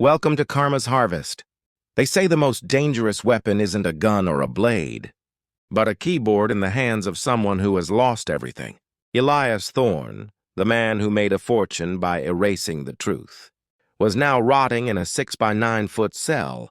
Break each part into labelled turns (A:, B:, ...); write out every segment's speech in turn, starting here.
A: Welcome to Karma's Harvest. They say the most dangerous weapon isn't a gun or a blade, but a keyboard in the hands of someone who has lost everything. Elias Thorne, the man who made a fortune by erasing the truth, was now rotting in a 6 by 9 foot cell,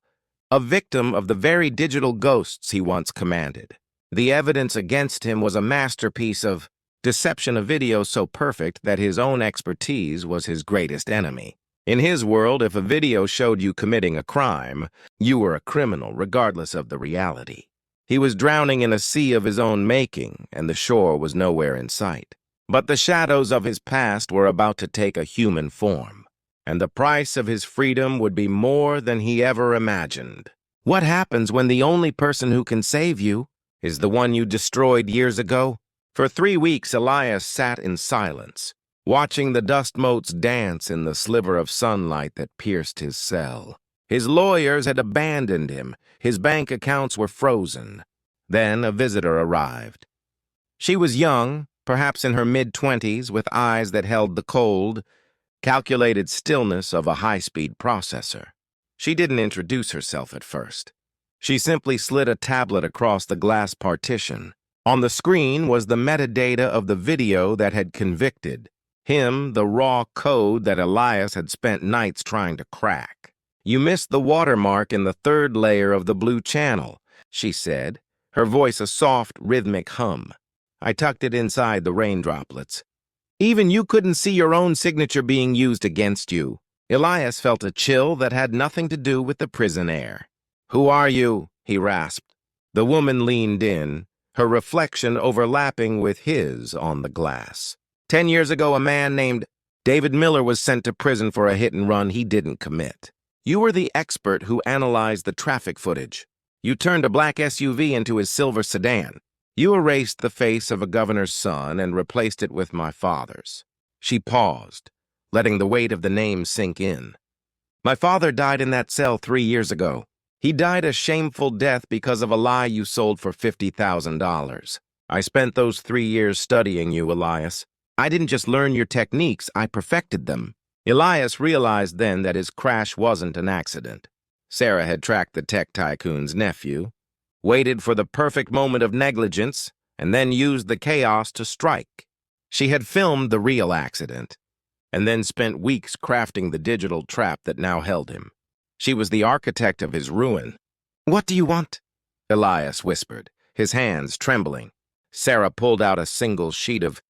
A: a victim of the very digital ghosts he once commanded. The evidence against him was a masterpiece of deception, a video so perfect that his own expertise was his greatest enemy. In his world, if a video showed you committing a crime, you were a criminal, regardless of the reality. He was drowning in a sea of his own making, and the shore was nowhere in sight. But the shadows of his past were about to take a human form, and the price of his freedom would be more than he ever imagined. What happens when the only person who can save you is the one you destroyed years ago? For 3 weeks, Elias sat in silence, watching the dust motes dance in the sliver of sunlight that pierced his cell. His lawyers had abandoned him. His bank accounts were frozen. Then a visitor arrived. She was young, perhaps in her mid-20s, with eyes that held the cold, calculated stillness of a high-speed processor. She didn't introduce herself at first. She simply slid a tablet across the glass partition. On the screen was the metadata of the video that had convicted him, the raw code that Elias had spent nights trying to crack. "You missed the watermark in the 3rd layer of the blue channel," she said, her voice a soft, rhythmic hum. "I tucked it inside the rain droplets. Even you couldn't see your own signature being used against you." Elias felt a chill that had nothing to do with the prison air. "Who are you?" he rasped. The woman leaned in, her reflection overlapping with his on the glass. 10 years ago, a man named David Miller was sent to prison for a hit-and-run he didn't commit. You were the expert who analyzed the traffic footage. You turned a black SUV into his silver sedan. You erased the face of a governor's son and replaced it with my father's." She paused, letting the weight of the name sink in. "My father died in that cell 3 years ago. He died a shameful death because of a lie you sold for $50,000. I spent those 3 years studying you, Elias. I didn't just learn your techniques, I perfected them." Elias realized then that his crash wasn't an accident. Sarah had tracked the tech tycoon's nephew, waited for the perfect moment of negligence, and then used the chaos to strike. She had filmed the real accident, and then spent weeks crafting the digital trap that now held him. She was the architect of his ruin. "What do you want?" Elias whispered, his hands trembling. Sarah pulled out a single sheet of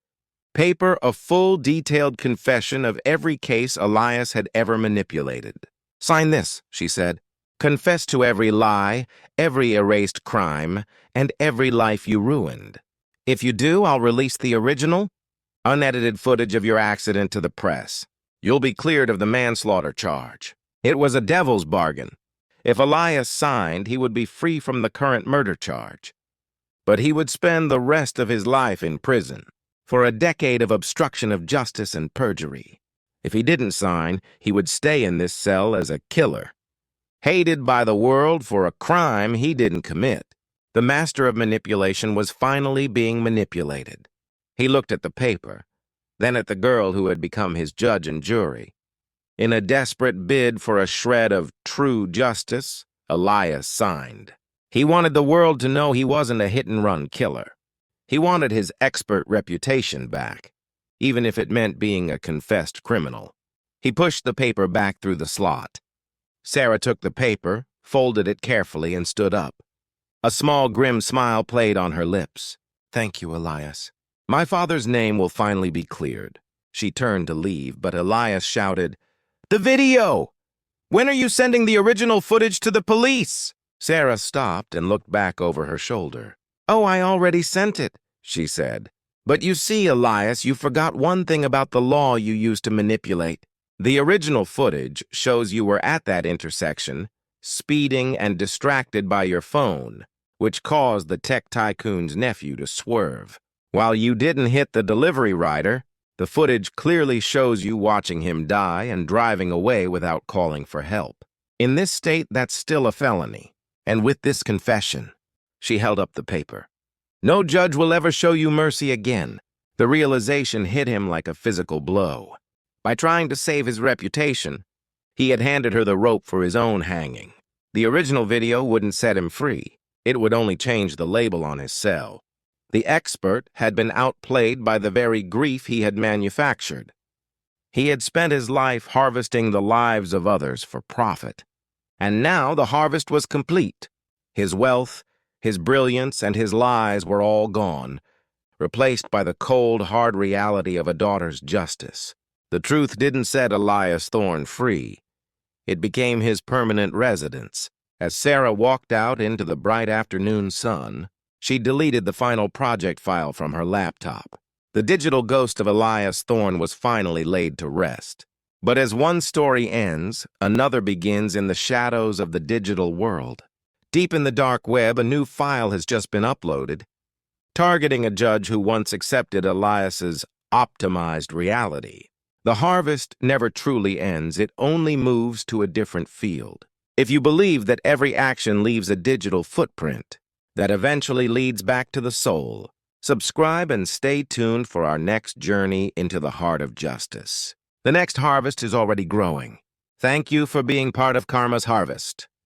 A: paper, a full, detailed confession of every case Elias had ever manipulated. "Sign this," she said. "Confess to every lie, every erased crime, and every life you ruined. If you do, I'll release the original, unedited footage of your accident to the press. You'll be cleared of the manslaughter charge." It was a devil's bargain. If Elias signed, he would be free from the current murder charge. But he would spend the rest of his life in prison for a decade of obstruction of justice and perjury. If he didn't sign, he would stay in this cell as a killer, hated by the world for a crime he didn't commit. The master of manipulation was finally being manipulated. He looked at the paper, then at the girl who had become his judge and jury. In a desperate bid for a shred of true justice, Elias signed. He wanted the world to know he wasn't a hit-and-run killer. He wanted his expert reputation back, even if it meant being a confessed criminal. He pushed the paper back through the slot. Sarah took the paper, folded it carefully, and stood up. A small, grim smile played on her lips. "Thank you, Elias. My father's name will finally be cleared." She turned to leave, but Elias shouted, "The video! When are you sending the original footage to the police?" Sarah stopped and looked back over her shoulder. "Oh, I already sent it," she said. "But you see, Elias, you forgot one thing about the law you used to manipulate. The original footage shows you were at that intersection, speeding and distracted by your phone, which caused the tech tycoon's nephew to swerve. While you didn't hit the delivery rider, the footage clearly shows you watching him die and driving away without calling for help. In this state, that's still a felony. And with this confession," she held up the paper, "no judge will ever show you mercy again." The realization hit him like a physical blow. By trying to save his reputation, He had handed her the rope for his own hanging. The original video wouldn't set him free. It would only change the label on his cell. The expert had been outplayed by the very grief he had manufactured. He had spent his life harvesting the lives of others for profit. And now the harvest was complete. His wealth, his brilliance, and his lies were all gone, replaced by the cold, hard reality of a daughter's justice. The truth didn't set Elias Thorne free. It became his permanent residence. As Sarah walked out into the bright afternoon sun, she deleted the final project file from her laptop. The digital ghost of Elias Thorne was finally laid to rest. But as one story ends, another begins in the shadows of the digital world. Deep in the dark web, a new file has just been uploaded, targeting a judge who once accepted Elias's optimized reality. The harvest never truly ends, it only moves to a different field. If you believe that every action leaves a digital footprint that eventually leads back to the soul, subscribe and stay tuned for our next journey into the heart of justice. The next harvest is already growing. Thank you for being part of Karma's Harvest.